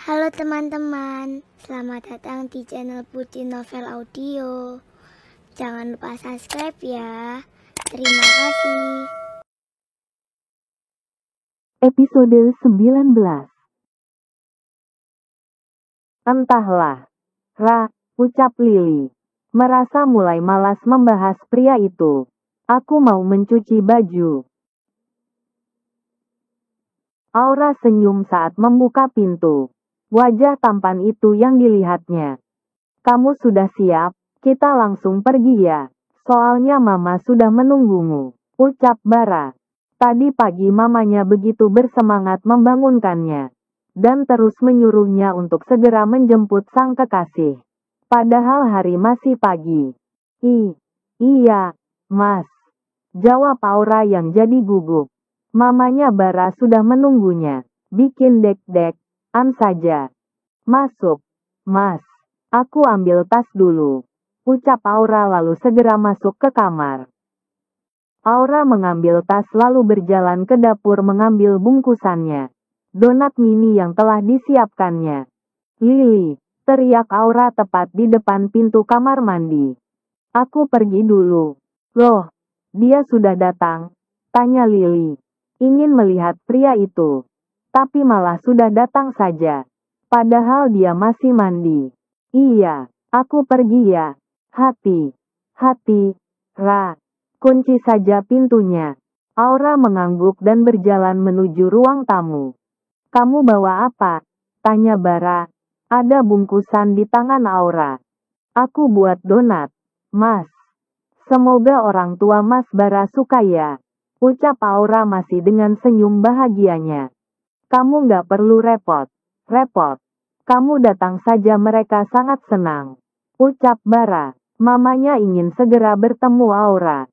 Halo teman-teman, selamat datang di channel Putri Novel Audio. Jangan lupa subscribe ya. Terima kasih. Episode 19. Entahlah, ucap Lily. Merasa mulai malas membahas pria itu. Aku mau mencuci baju. Aura senyum saat membuka pintu. Wajah tampan itu yang dilihatnya. Kamu sudah siap? Kita langsung pergi ya. Soalnya mama sudah menunggumu, ucap Bara. Tadi pagi mamanya begitu bersemangat membangunkannya, dan terus menyuruhnya untuk segera menjemput sang kekasih. Padahal hari masih pagi. Iya, Mas. Jawab Aura yang jadi gugup. Mamanya Bara sudah menunggunya. Bikin dek-dekan saja. Masuk, Mas. Aku ambil tas dulu. Ucap Aura lalu segera masuk ke kamar. Aura mengambil tas lalu berjalan ke dapur mengambil bungkusannya. Donat mini yang telah disiapkannya. Lily, teriak Aura tepat di depan pintu kamar mandi. Aku pergi dulu. Loh, dia sudah datang? Tanya Lily. Ingin melihat pria itu. Tapi malah sudah datang saja. Padahal dia masih mandi. Iya, aku pergi ya. Hati, kunci saja pintunya. Aura mengangguk dan berjalan menuju ruang tamu. Kamu bawa apa? Tanya Bara. Ada bungkusan di tangan Aura. Aku buat donat, Mas. Semoga orang tua Mas Bara suka ya. Ucap Aura masih dengan senyum bahagianya. Kamu nggak perlu repot. Kamu datang saja mereka sangat senang. Ucap Bara. Mamanya ingin segera bertemu Aura.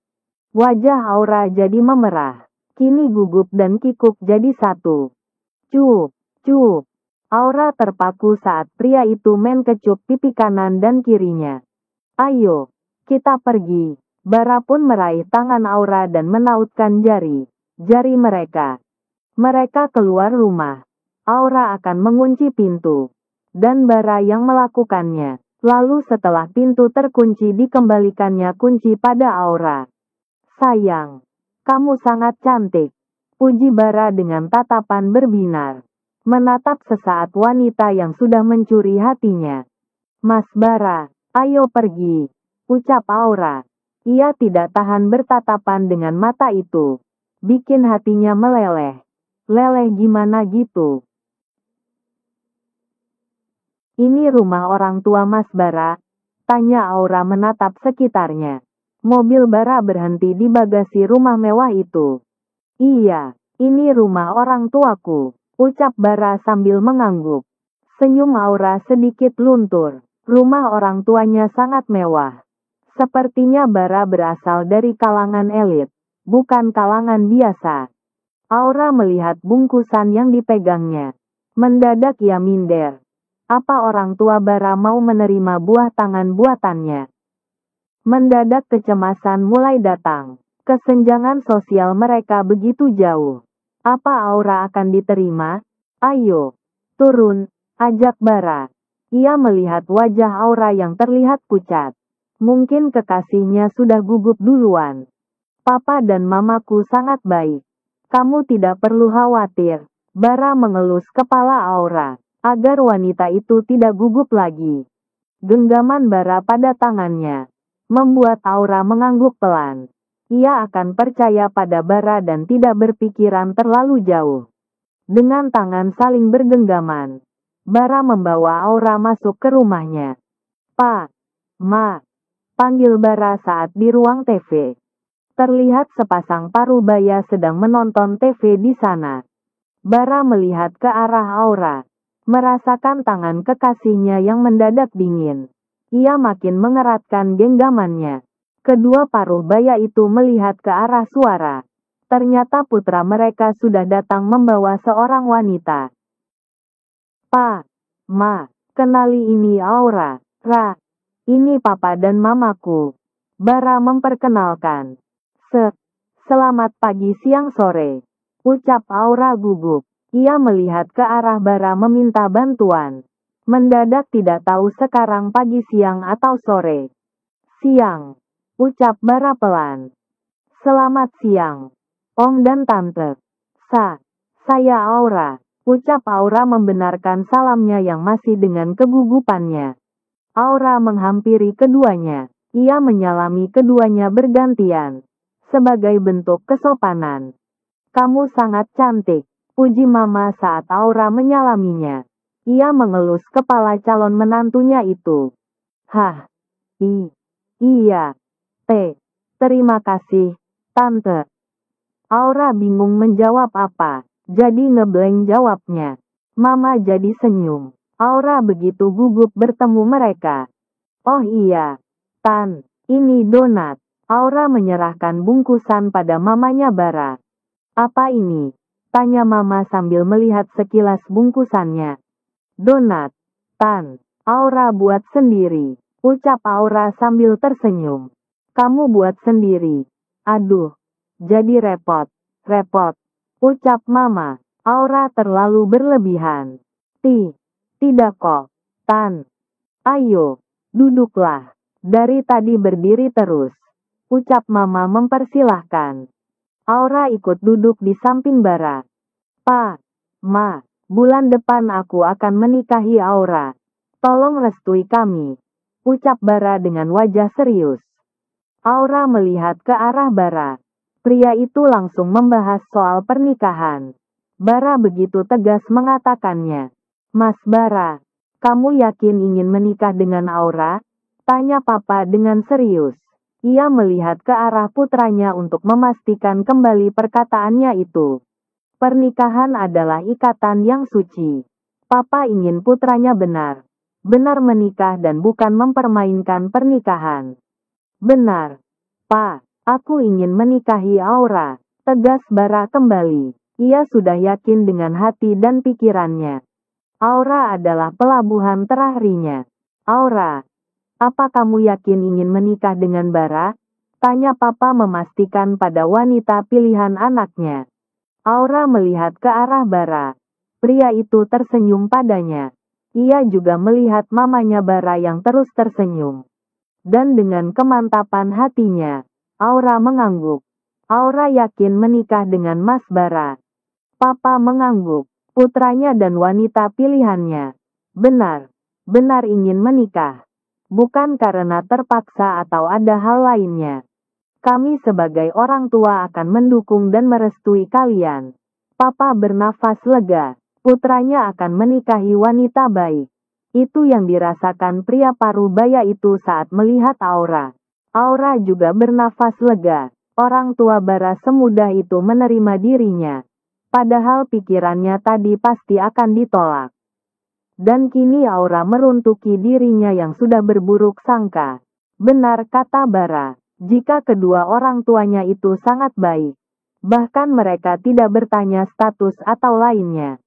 Wajah Aura jadi memerah. Kini gugup dan kikuk jadi satu. Cup. Aura terpaku saat pria itu main kecup pipi kanan dan kirinya. Ayo, kita pergi. Bara pun meraih tangan Aura dan menautkan jari mereka. Mereka keluar rumah. Aura akan mengunci pintu. Dan Bara yang melakukannya. Lalu setelah pintu terkunci dikembalikannya kunci pada Aura. Sayang, kamu sangat cantik. Puji Bara dengan tatapan berbinar. Menatap sesaat wanita yang sudah mencuri hatinya. Mas Bara, ayo pergi. Ucap Aura. Ia tidak tahan bertatapan dengan mata itu. Bikin hatinya meleleh. Leleh gimana gitu? Ini rumah orang tua Mas Bara? Tanya Aura menatap sekitarnya. Mobil Bara berhenti di bagasi rumah mewah itu. Iya, ini rumah orang tuaku. Ucap Bara sambil mengangguk. Senyum Aura sedikit luntur. Rumah orang tuanya sangat mewah. Sepertinya Bara berasal dari kalangan elit, bukan kalangan biasa. Aura melihat bungkusan yang dipegangnya. Mendadak ia minder. Apa orang tua Bara mau menerima buah tangan buatannya? Mendadak kecemasan mulai datang. Kesenjangan sosial mereka begitu jauh. Apa Aura akan diterima? Ayo, turun, ajak Bara. Ia melihat wajah Aura yang terlihat pucat. Mungkin kekasihnya sudah gugup duluan. Papa dan mamaku sangat baik. Kamu tidak perlu khawatir. Bara mengelus kepala Aura, agar wanita itu tidak gugup lagi. Genggaman Bara pada tangannya membuat Aura mengangguk pelan. Ia akan percaya pada Bara dan tidak berpikiran terlalu jauh. Dengan tangan saling bergenggaman, Bara membawa Aura masuk ke rumahnya. Pa, Ma, panggil Bara saat di ruang TV. Terlihat sepasang parubaya sedang menonton TV di sana. Bara melihat ke arah Aura. Merasakan tangan kekasihnya yang mendadak dingin. Ia makin mengeratkan genggamannya. Kedua parubaya itu melihat ke arah suara. Ternyata putra mereka sudah datang membawa seorang wanita. Pa, Ma, kenali ini Aura. Ini papa dan mamaku. Bara memperkenalkan. Selamat pagi siang sore. Ucap Aura gugup. Ia melihat ke arah Bara meminta bantuan. Mendadak tidak tahu sekarang pagi, siang atau sore. Siang, ucap Bara pelan. Selamat siang, Om dan Tante. Saya Aura, ucap Aura membenarkan salamnya yang masih dengan kegugupannya. Aura menghampiri keduanya. Ia menyalami keduanya bergantian. Sebagai bentuk kesopanan. Kamu sangat cantik, puji Mama saat Aura menyalaminya. Ia mengelus kepala calon menantunya itu. Hah, iya, terima kasih, Tante. Aura bingung menjawab apa, jadi ngeblank jawabnya. Mama jadi senyum. Aura begitu gugup bertemu mereka. Oh iya, Tan, ini donat. Aura menyerahkan bungkusan pada mamanya Bara. Apa ini? Tanya Mama sambil melihat sekilas bungkusannya. Donat, Tan. Aura buat sendiri. Ucap Aura sambil tersenyum. Kamu buat sendiri. Aduh, jadi repot. Ucap Mama. Aura terlalu berlebihan. Tidak kok, Tan. Ayo, duduklah. Dari tadi berdiri terus. Ucap Mama mempersilahkan. Aura ikut duduk di samping Bara. Ma, bulan depan aku akan menikahi Aura. Tolong restui kami. Ucap Bara dengan wajah serius. Aura melihat ke arah Bara. Pria itu langsung membahas soal pernikahan. Bara begitu tegas mengatakannya. Mas Bara, kamu yakin ingin menikah dengan Aura? Tanya Papa dengan serius. Ia melihat ke arah putranya untuk memastikan kembali perkataannya itu. Pernikahan adalah ikatan yang suci. Papa ingin putranya benar menikah dan bukan mempermainkan pernikahan. Benar, Pa, aku ingin menikahi Aura, tegas Bara kembali. Ia sudah yakin dengan hati dan pikirannya. Aura adalah pelabuhan terakhirnya. Aura, apa kamu yakin ingin menikah dengan Bara? Tanya Papa memastikan pada wanita pilihan anaknya. Aura melihat ke arah Bara. Pria itu tersenyum padanya. Ia juga melihat mamanya Bara yang terus tersenyum. Dan dengan kemantapan hatinya, Aura mengangguk. Aura yakin menikah dengan Mas Bara. Papa mengangguk. Putranya dan wanita pilihannya. Benar ingin menikah. Bukan karena terpaksa atau ada hal lainnya. Kami sebagai orang tua akan mendukung dan merestui kalian. Papa bernafas lega. Putranya akan menikahi wanita baik. Itu yang dirasakan pria parubaya itu saat melihat Aura. Aura juga bernafas lega. Orang tua Bara semudah itu menerima dirinya. Padahal pikirannya tadi pasti akan ditolak. Dan kini Aura meruntuki dirinya yang sudah berburuk sangka. Benar kata Bara, jika kedua orang tuanya itu sangat baik. Bahkan mereka tidak bertanya status atau lainnya.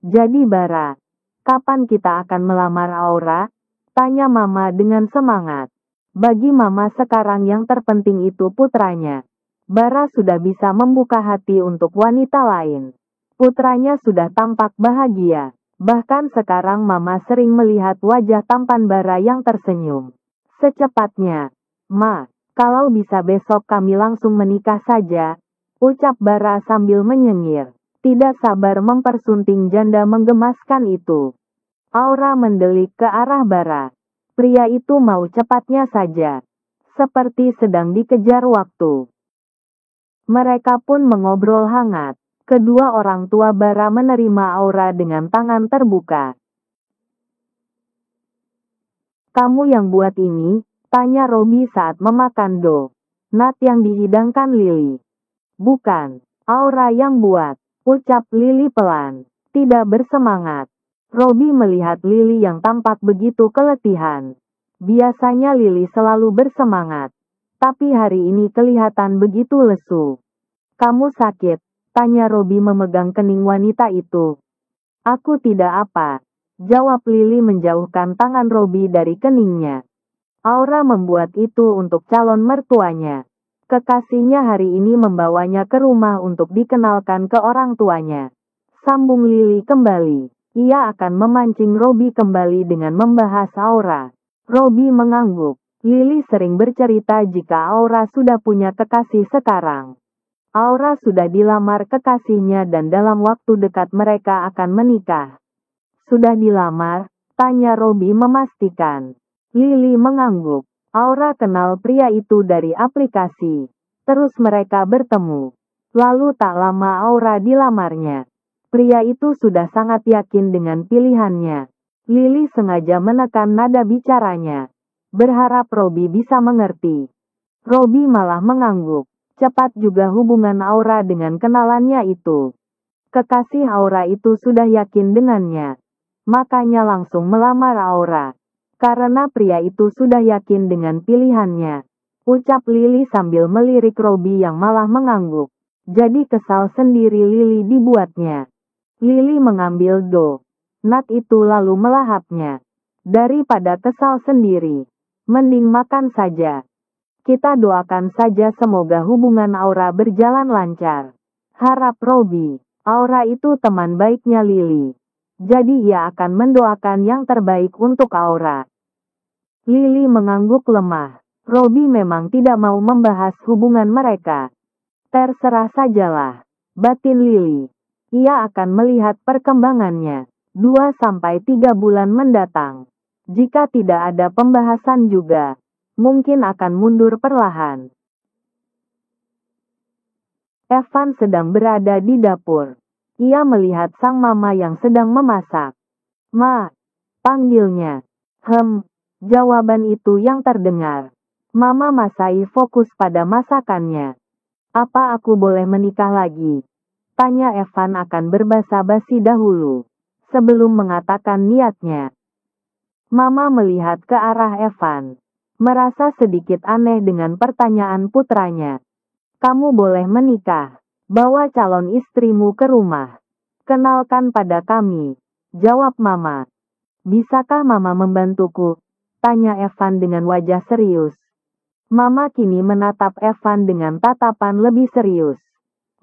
Jadi Bara, kapan kita akan melamar Aura? Tanya Mama dengan semangat. Bagi Mama sekarang yang terpenting itu putranya. Bara sudah bisa membuka hati untuk wanita lain. Putranya sudah tampak bahagia. Bahkan sekarang Mama sering melihat wajah tampan Bara yang tersenyum. Secepatnya, Ma, kalau bisa besok kami langsung menikah saja, ucap Bara sambil menyengir. Tidak sabar mempersunting janda menggemaskan itu. Aura mendelik ke arah Bara. Pria itu mau cepatnya saja. Seperti sedang dikejar waktu. Mereka pun mengobrol hangat. Kedua orang tua Bara menerima Aura dengan tangan terbuka. Kamu yang buat ini? Tanya Robi saat memakan donat yang dihidangkan Lily. Bukan, Aura yang buat, ucap Lily pelan. Tidak bersemangat. Robi melihat Lily yang tampak begitu keletihan. Biasanya Lily selalu bersemangat. Tapi hari ini kelihatan begitu lesu. Kamu sakit? Tanya Robi memegang kening wanita itu. Aku tidak apa. Jawab Lily menjauhkan tangan Robi dari keningnya. Aura membuat itu untuk calon mertuanya. Kekasihnya hari ini membawanya ke rumah untuk dikenalkan ke orang tuanya. Sambung Lily kembali. Ia akan memancing Robby kembali dengan membahas Aura. Robby mengangguk. Lily sering bercerita jika Aura sudah punya kekasih sekarang. Aura sudah dilamar kekasihnya dan dalam waktu dekat mereka akan menikah. Sudah dilamar? Tanya Robby memastikan. Lily mengangguk. Aura kenal pria itu dari aplikasi. Terus mereka bertemu. Lalu tak lama Aura dilamarnya. Pria itu sudah sangat yakin dengan pilihannya. Lily sengaja menekan nada bicaranya. Berharap Robby bisa mengerti. Robby malah mengangguk. Cepat juga hubungan Aura dengan kenalannya itu. Kekasih Aura itu sudah yakin dengannya. Makanya langsung melamar Aura. Karena pria itu sudah yakin dengan pilihannya. Ucap Lily sambil melirik Robby yang malah mengangguk. Jadi kesal sendiri Lily dibuatnya. Lily mengambil donat itu lalu melahapnya. Daripada kesal sendiri, mending makan saja. Kita doakan saja semoga hubungan Aura berjalan lancar. Harap Robby. Aura itu teman baiknya Lily. Jadi ia akan mendoakan yang terbaik untuk Aura. Lily mengangguk lemah. Robby memang tidak mau membahas hubungan mereka. Terserah sajalah. Batin Lily. Ia akan melihat perkembangannya. 2-3 bulan mendatang. Jika tidak ada pembahasan juga, mungkin akan mundur perlahan. Evan sedang berada di dapur. Ia melihat sang mama yang sedang memasak. Ma, panggilnya. Jawaban itu yang terdengar. Mama Masai fokus pada masakannya. Apa aku boleh menikah lagi? Tanya Evan akan berbasa-basi dahulu. Sebelum mengatakan niatnya. Mama melihat ke arah Evan. Merasa sedikit aneh dengan pertanyaan putranya. Kamu boleh menikah. Bawa calon istrimu ke rumah. Kenalkan pada kami. Jawab Mama. Bisakah Mama membantuku? Tanya Evan dengan wajah serius. Mama kini menatap Evan dengan tatapan lebih serius.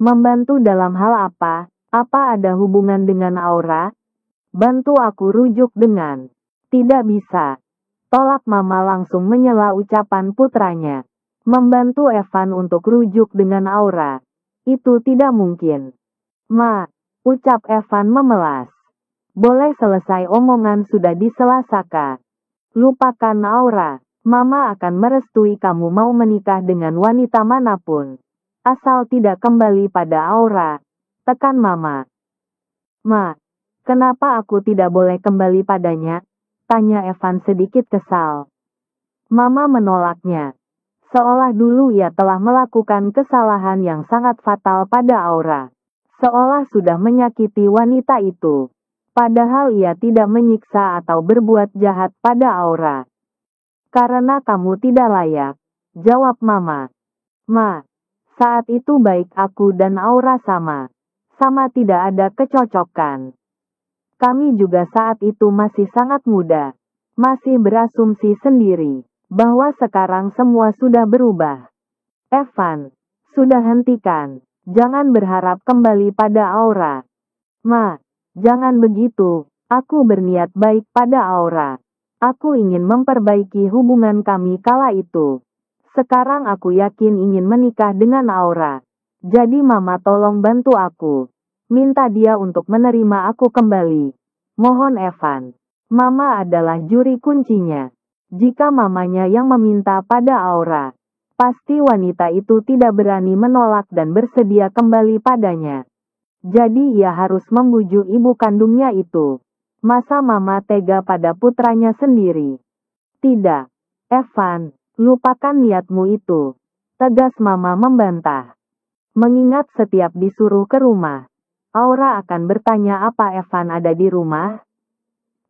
Membantu dalam hal apa? Apa ada hubungan dengan Aura? Bantu aku rujuk dengan. Tidak bisa. Tolak Mama langsung menyela ucapan putranya. Membantu Evan untuk rujuk dengan Aura. Itu tidak mungkin. Ma, ucap Evan memelas. Boleh selesai omongan sudah diselasaka. Lupakan Aura. Mama akan merestui kamu mau menikah dengan wanita manapun. Asal tidak kembali pada Aura. Tekan Mama. Ma, kenapa aku tidak boleh kembali padanya? Tanya Evan sedikit kesal. Mama menolaknya. Seolah dulu ia telah melakukan kesalahan yang sangat fatal pada Aura. Seolah sudah menyakiti wanita itu. Padahal ia tidak menyiksa atau berbuat jahat pada Aura. Karena kamu tidak layak. Jawab Mama. Ma, saat itu baik aku dan Aura sama. Sama tidak ada kecocokan. Kami juga saat itu masih sangat muda. Masih berasumsi sendiri. Bahwa sekarang semua sudah berubah. Evan, sudah hentikan. Jangan berharap kembali pada Aura. Ma, jangan begitu. Aku berniat baik pada Aura. Aku ingin memperbaiki hubungan kami kala itu. Sekarang aku yakin ingin menikah dengan Aura. Jadi Mama tolong bantu aku. Minta dia untuk menerima aku kembali. Mohon Evan. Mama adalah juri kuncinya. Jika mamanya yang meminta pada Aura, pasti wanita itu tidak berani menolak dan bersedia kembali padanya. Jadi ia harus membujuk ibu kandungnya itu. Masa Mama tega pada putranya sendiri? Tidak. Evan, lupakan niatmu itu. Tegas Mama membantah. Mengingat setiap disuruh ke rumah, Aura akan bertanya apa Evan ada di rumah.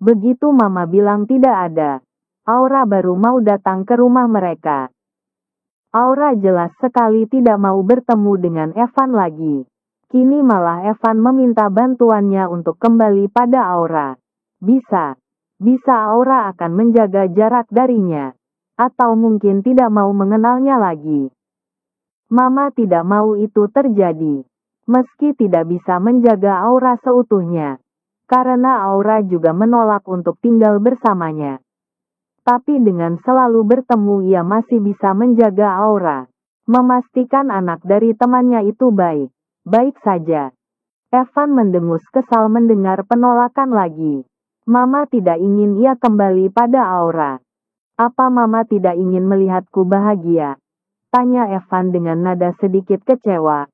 Begitu Mama bilang tidak ada, Aura baru mau datang ke rumah mereka. Aura jelas sekali tidak mau bertemu dengan Evan lagi. Kini malah Evan meminta bantuannya untuk kembali pada Aura. Bisa Aura akan menjaga jarak darinya. Atau mungkin tidak mau mengenalnya lagi. Mama tidak mau itu terjadi. meski tidak bisa menjaga Aura seutuhnya, karena Aura juga menolak untuk tinggal bersamanya. Tapi dengan selalu bertemu ia masih bisa menjaga Aura, memastikan anak dari temannya itu baik saja. Evan mendengus kesal mendengar penolakan lagi. Mama tidak ingin ia kembali pada Aura. Apa Mama tidak ingin melihatku bahagia? Tanya Evan dengan nada sedikit kecewa.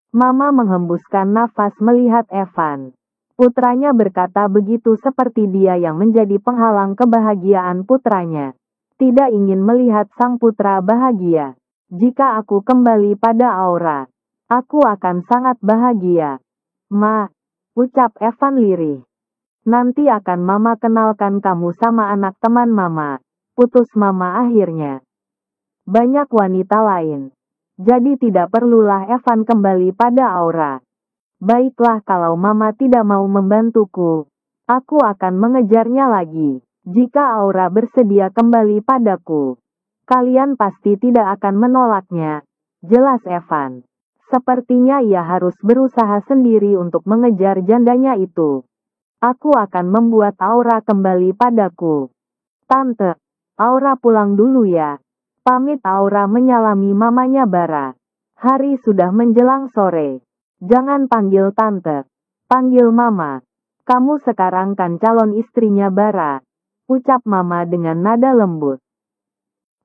Mama menghembuskan nafas melihat Evan. Putranya berkata begitu seperti dia yang menjadi penghalang kebahagiaan putranya. Tidak ingin melihat sang putra bahagia. Jika aku kembali pada Aura, aku akan sangat bahagia. Ma, ucap Evan lirih. Nanti akan Mama kenalkan kamu sama anak teman Mama. Putus Mama akhirnya. Banyak wanita lain. Jadi tidak perlulah Evan kembali pada Aura. Baiklah kalau Mama tidak mau membantuku. Aku akan mengejarnya lagi. Jika Aura bersedia kembali padaku, kalian pasti tidak akan menolaknya. Jelas Evan. Sepertinya ia harus berusaha sendiri untuk mengejar jandanya itu. Aku akan membuat Aura kembali padaku. Tante, Aura pulang dulu ya. Pamit Aura menyalami mamanya Bara. Hari sudah menjelang sore. Jangan panggil tante. Panggil mama. Kamu sekarang kan calon istrinya Bara. Ucap mama dengan nada lembut.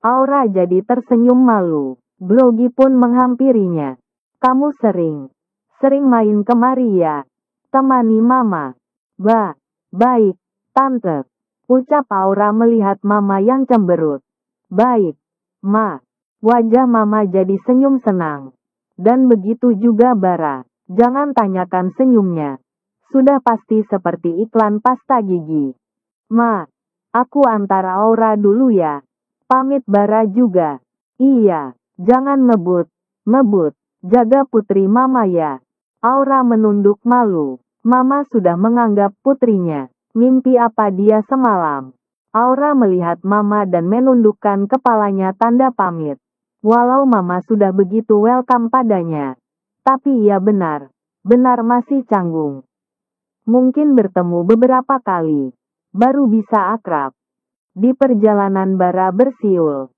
Aura jadi tersenyum malu. Grogi pun menghampirinya. Kamu sering main kemari ya. Temani mama. Baik, tante. Ucap Aura melihat mama yang cemberut. Baik, ma. Wajah mama jadi senyum senang. Dan begitu juga Bara. Jangan tanyakan senyumnya. Sudah pasti seperti iklan pasta gigi. Ma, aku antar Aura dulu ya. Pamit Bara juga. Iya, jangan ngebut. Jaga putri mama ya. Aura menunduk malu. Mama sudah menganggap putrinya. Mimpi apa dia semalam? Aura melihat mama dan menundukkan kepalanya tanda pamit. Walau mama sudah begitu welcome padanya. Tapi ia benar masih canggung. Mungkin bertemu beberapa kali. Baru bisa akrab. Di perjalanan Bara bersiul.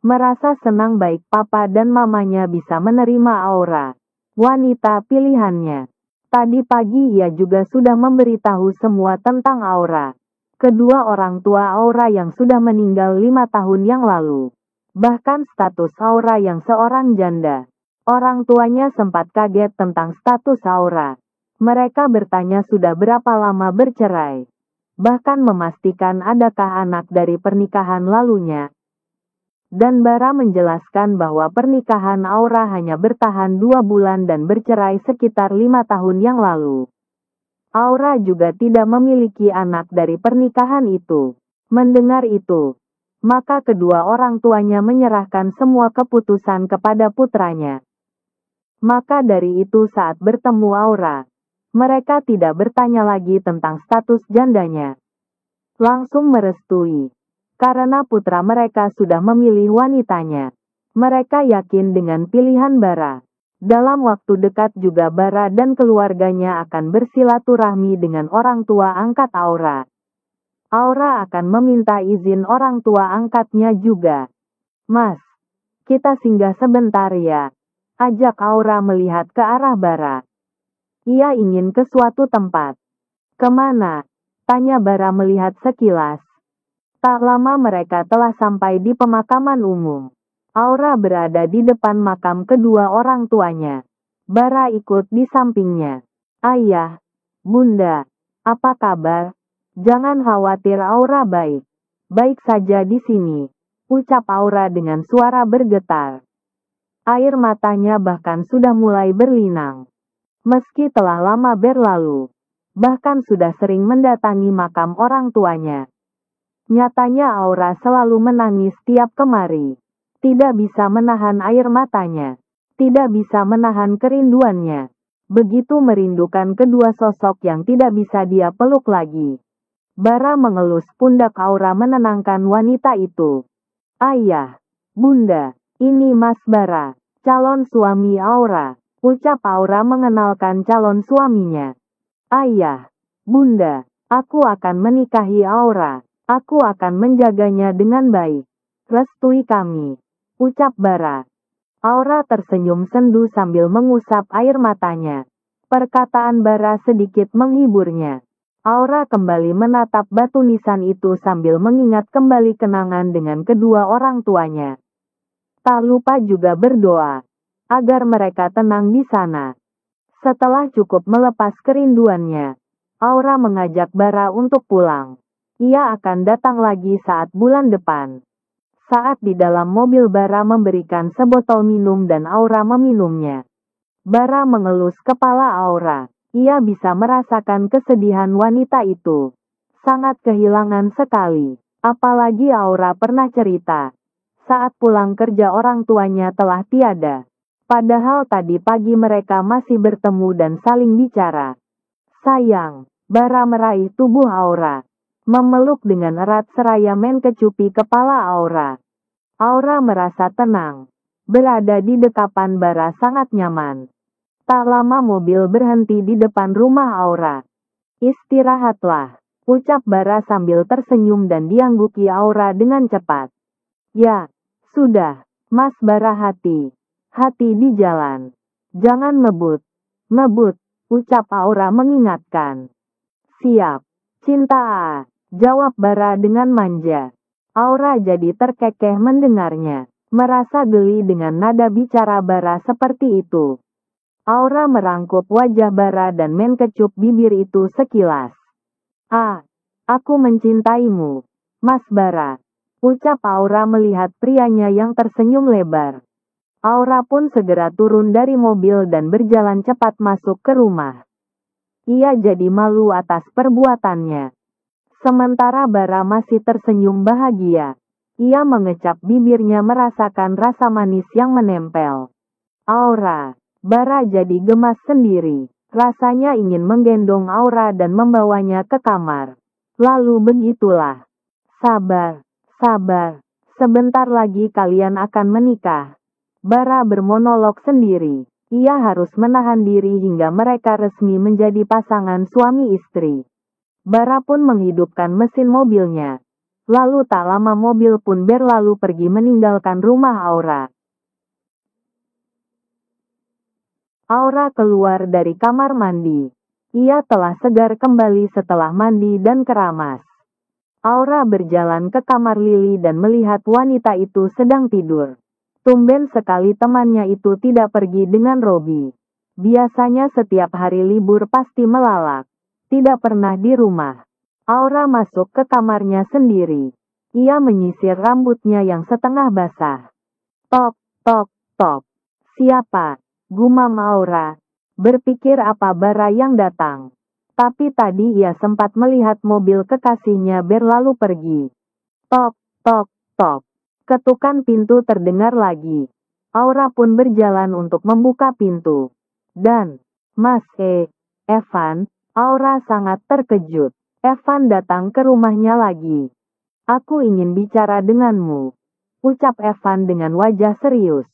Merasa senang baik papa dan mamanya bisa menerima Aura. Wanita pilihannya. Tadi pagi ia juga sudah memberitahu semua tentang Aura. Kedua orang tua Aura yang sudah meninggal 5 tahun yang lalu. Bahkan status Aura yang seorang janda. Orang tuanya sempat kaget tentang status Aura. Mereka bertanya sudah berapa lama bercerai. Bahkan memastikan adakah anak dari pernikahan lalunya. Dan Bara menjelaskan bahwa pernikahan Aura hanya bertahan 2 bulan dan bercerai sekitar 5 tahun yang lalu. Aura juga tidak memiliki anak dari pernikahan itu. Mendengar itu, maka kedua orang tuanya menyerahkan semua keputusan kepada putranya. Maka dari itu saat bertemu Aura, mereka tidak bertanya lagi tentang status jandanya. Langsung merestui. Karena putra mereka sudah memilih wanitanya. Mereka yakin dengan pilihan Bara. Dalam waktu dekat juga Bara dan keluarganya akan bersilaturahmi dengan orang tua angkat Aura. Aura akan meminta izin orang tua angkatnya juga. Mas, kita singgah sebentar ya. Ajak Aura melihat ke arah Bara. Ia ingin ke suatu tempat. Kemana? Tanya Bara melihat sekilas. Tak lama mereka telah sampai di pemakaman umum. Aura berada di depan makam kedua orang tuanya. Bara ikut di sampingnya. Ayah, bunda, apa kabar? Jangan khawatir Aura baik saja di sini. Ucap Aura dengan suara bergetar. Air matanya bahkan sudah mulai berlinang. Meski telah lama berlalu, bahkan sudah sering mendatangi makam orang tuanya. Nyatanya Aura selalu menangis tiap kemari. Tidak bisa menahan air matanya. Tidak bisa menahan kerinduannya. Begitu merindukan kedua sosok yang tidak bisa dia peluk lagi. Bara mengelus pundak Aura menenangkan wanita itu. Ayah, bunda, ini Mas Bara, calon suami Aura. ucap Aura mengenalkan calon suaminya. Ayah, Bunda, aku akan menikahi Aura. Aku akan menjaganya dengan baik. Restui kami, ucap Bara. Aura tersenyum sendu sambil mengusap air matanya. Perkataan Bara sedikit menghiburnya. Aura kembali menatap batu nisan itu sambil mengingat kembali kenangan dengan kedua orang tuanya. Tak lupa juga berdoa agar mereka tenang di sana. Setelah cukup melepas kerinduannya, Aura mengajak Bara untuk pulang. Ia akan datang lagi saat bulan depan. Saat di dalam mobil, Bara memberikan sebotol minum dan Aura meminumnya. Bara mengelus kepala Aura. Ia bisa merasakan kesedihan wanita itu. Sangat kehilangan sekali. Apalagi Aura pernah cerita, saat pulang kerja orang tuanya telah tiada. Padahal tadi pagi mereka masih bertemu dan saling bicara. Sayang, Bara meraih tubuh Aura. Memeluk dengan erat seraya menkecupi kepala Aura. Aura merasa tenang. Berada di dekapan Bara sangat nyaman. Tak lama mobil berhenti di depan rumah Aura. Istirahatlah, ucap Bara sambil tersenyum dan diangguki Aura dengan cepat. Ya, sudah, Mas Bara, hati di jalan. Jangan ngebut, ucap Aura mengingatkan. Siap, cinta, jawab Bara dengan manja. Aura jadi terkekeh mendengarnya, merasa geli dengan nada bicara Bara seperti itu. Aura merangkup wajah Bara dan menkecup bibir itu sekilas. Aku mencintaimu, Mas Bara, ucap Aura melihat prianya yang tersenyum lebar. Aura pun segera turun dari mobil dan berjalan cepat masuk ke rumah. Ia jadi malu atas perbuatannya. Sementara Bara masih tersenyum bahagia. Ia mengecap bibirnya merasakan rasa manis yang menempel. Aura, Bara jadi gemas sendiri. Rasanya ingin menggendong Aura dan membawanya ke kamar. Lalu begitulah. Sabar, sebentar lagi kalian akan menikah. Bara bermonolog sendiri. Ia harus menahan diri hingga mereka resmi menjadi pasangan suami istri. Bara pun menghidupkan mesin mobilnya. Lalu tak lama mobil pun berlalu pergi meninggalkan rumah Aura. Aura keluar dari kamar mandi. Ia telah segar kembali setelah mandi dan keramas. Aura berjalan ke kamar Lily dan melihat wanita itu sedang tidur. Tumben sekali temannya itu tidak pergi dengan Robby. Biasanya setiap hari libur pasti melalak. Tidak pernah di rumah. Aura masuk ke kamarnya sendiri. Ia menyisir rambutnya yang setengah basah. Tok, tok, tok. Siapa? Gumam Aura. Berpikir apa Bara yang datang. Tapi tadi ia sempat melihat mobil kekasihnya berlalu pergi. Tok, tok, tok. Ketukan pintu terdengar lagi. Aura pun berjalan untuk membuka pintu. Dan, Mas Evan, Aura sangat terkejut. Evan datang ke rumahnya lagi. Aku ingin bicara denganmu, ucap Evan dengan wajah serius.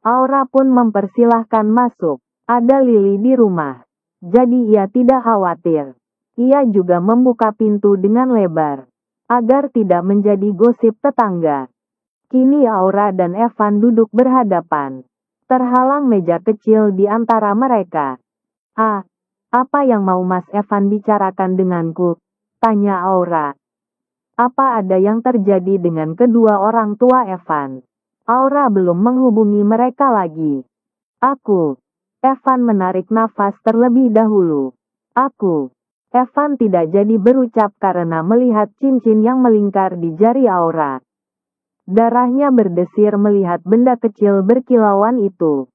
Aura pun mempersilahkan masuk. Ada Lily di rumah. Jadi ia tidak khawatir. Ia juga membuka pintu dengan lebar. Agar tidak menjadi gosip tetangga. Kini Aura dan Evan duduk berhadapan. Terhalang meja kecil di antara mereka. Apa yang mau Mas Evan bicarakan denganku? Tanya Aura. Apa ada yang terjadi dengan kedua orang tua Evan? Aura belum menghubungi mereka lagi. Evan menarik nafas terlebih dahulu. Evan tidak jadi berucap karena melihat cincin yang melingkar di jari Aura. Darahnya berdesir melihat benda kecil berkilauan itu.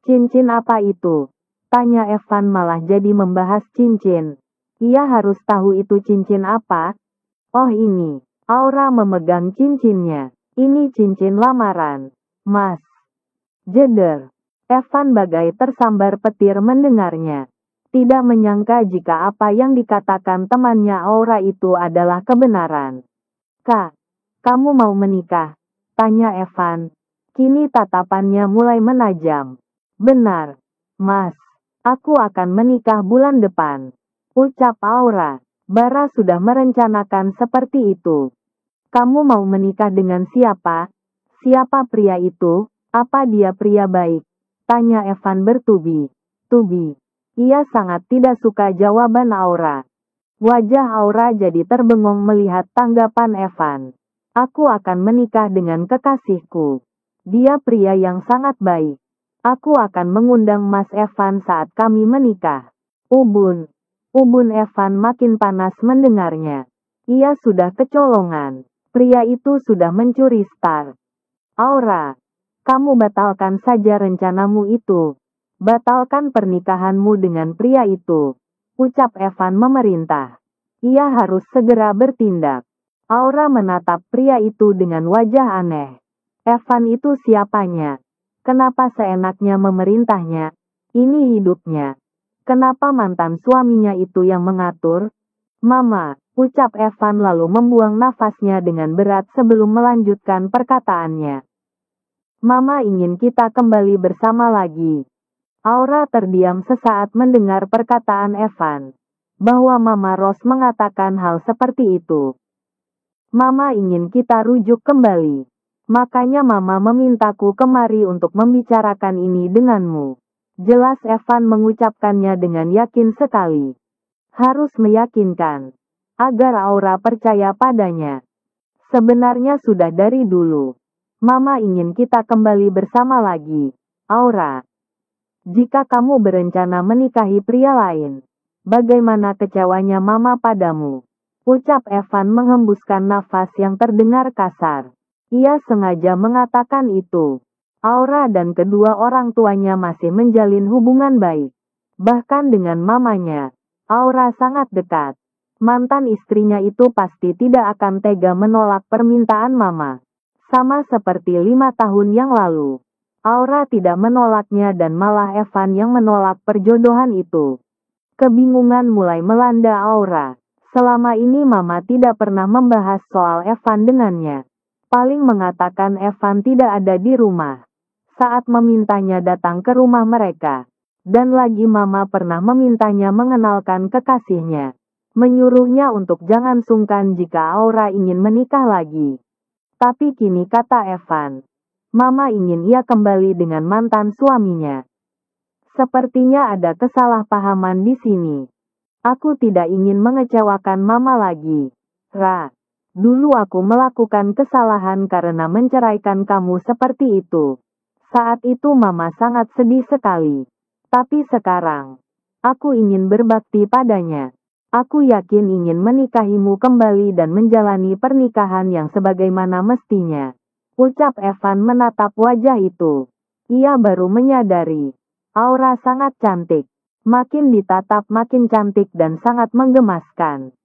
Cincin apa itu? Tanya Evan malah jadi membahas cincin. Ia harus tahu itu cincin apa. Oh ini, Aura memegang cincinnya. Ini cincin lamaran, Mas. Jeder. Evan bagai tersambar petir mendengarnya. Tidak menyangka jika apa yang dikatakan temannya Aura itu adalah kebenaran. Kak, kamu mau menikah? Tanya Evan. Kini tatapannya mulai menajam. Benar, Mas. Aku akan menikah bulan depan. Ucap Aura. Bara sudah merencanakan seperti itu. Kamu mau menikah dengan siapa? Siapa pria itu? Apa dia pria baik? Tanya Evan bertubi-tubi. Ia sangat tidak suka jawaban Aura. Wajah Aura jadi terbengong melihat tanggapan Evan. Aku akan menikah dengan kekasihku. Dia pria yang sangat baik. Aku akan mengundang Mas Evan saat kami menikah. Ubun Evan makin panas mendengarnya. Ia sudah kecolongan. Pria itu sudah mencuri Star. Aura, kamu batalkan saja rencanamu itu. Batalkan pernikahanmu dengan pria itu. Ucap Evan memerintah. Ia harus segera bertindak. Aura menatap pria itu dengan wajah aneh. Evan itu siapanya? Kenapa seenaknya memerintahnya? Ini hidupnya. Kenapa mantan suaminya itu yang mengatur? Mama, ucap Evan lalu membuang nafasnya dengan berat sebelum melanjutkan perkataannya. Mama ingin kita kembali bersama lagi. Aura terdiam sesaat mendengar perkataan Evan. Bahwa Mama Rose mengatakan hal seperti itu. Mama ingin kita rujuk kembali. Makanya Mama memintaku kemari untuk membicarakan ini denganmu. Jelas Evan mengucapkannya dengan yakin sekali. Harus meyakinkan. Agar Aura percaya padanya. Sebenarnya sudah dari dulu. Mama ingin kita kembali bersama lagi. Aura. Jika kamu berencana menikahi pria lain. Bagaimana kecewanya Mama padamu? Ucap Evan menghembuskan nafas yang terdengar kasar. Ia sengaja mengatakan itu. Aura dan kedua orang tuanya masih menjalin hubungan baik. Bahkan dengan mamanya, Aura sangat dekat. Mantan istrinya itu pasti tidak akan tega menolak permintaan Mama. Sama seperti 5 tahun yang lalu. Aura tidak menolaknya dan malah Evan yang menolak perjodohan itu. Kebingungan mulai melanda Aura. Selama ini Mama tidak pernah membahas soal Evan dengannya. Paling mengatakan Evan tidak ada di rumah. Saat memintanya datang ke rumah mereka. Dan lagi Mama pernah memintanya mengenalkan kekasihnya. Menyuruhnya untuk jangan sungkan jika Aura ingin menikah lagi. Tapi kini kata Evan. Mama ingin ia kembali dengan mantan suaminya. Sepertinya ada kesalahpahaman di sini. Aku tidak ingin mengecewakan Mama lagi. Ra. Dulu aku melakukan kesalahan karena menceraikan kamu seperti itu. Saat itu Mama sangat sedih sekali. Tapi sekarang, aku ingin berbakti padanya. Aku yakin ingin menikahimu kembali dan menjalani pernikahan yang sebagaimana mestinya. Ucap Evan menatap wajah itu. Ia baru menyadari. Aura sangat cantik. Makin ditatap makin cantik dan sangat menggemaskan.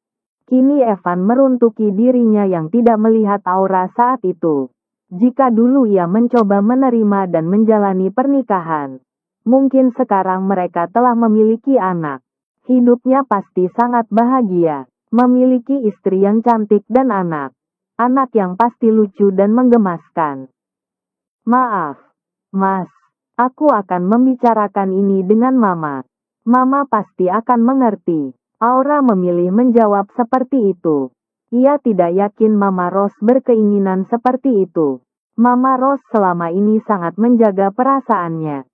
Kini Evan meruntuki dirinya yang tidak melihat Aura saat itu. Jika dulu ia mencoba menerima dan menjalani pernikahan, mungkin sekarang mereka telah memiliki anak. Hidupnya pasti sangat bahagia, memiliki istri yang cantik dan anak. Anak yang pasti lucu dan menggemaskan. Maaf, Mas. Aku akan membicarakan ini dengan Mama. Mama pasti akan mengerti. Aura memilih menjawab seperti itu. Ia tidak yakin Mama Rose berkeinginan seperti itu. Mama Rose selama ini sangat menjaga perasaannya.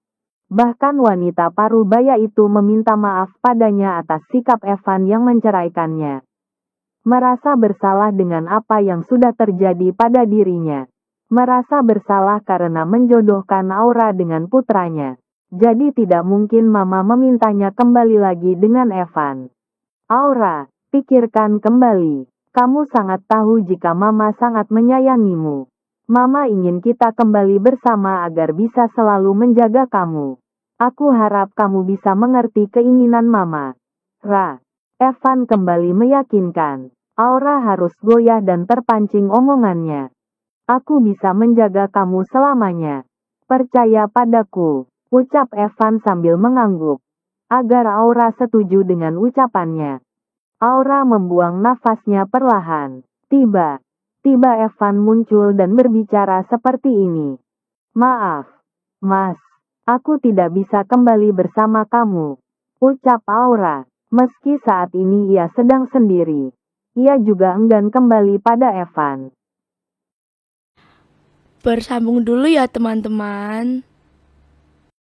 Bahkan wanita parubaya itu meminta maaf padanya atas sikap Evan yang menceraikannya. Merasa bersalah dengan apa yang sudah terjadi pada dirinya. Merasa bersalah karena menjodohkan Aura dengan putranya. Jadi tidak mungkin Mama memintanya kembali lagi dengan Evan. Aura, pikirkan kembali. Kamu sangat tahu jika Mama sangat menyayangimu. Mama ingin kita kembali bersama agar bisa selalu menjaga kamu. Aku harap kamu bisa mengerti keinginan Mama. Ra. Evan kembali meyakinkan. Aura harus goyah dan terpancing omongannya. Aku bisa menjaga kamu selamanya. Percaya padaku, ucap Evan sambil mengangguk. Agar Aura setuju dengan ucapannya. Aura membuang nafasnya perlahan. Tiba Evan muncul dan berbicara seperti ini. Maaf, Mas. Aku tidak bisa kembali bersama kamu, ucap Aura. Meski saat ini ia sedang sendiri, ia juga enggan kembali pada Evan. Bersambung dulu ya teman-teman.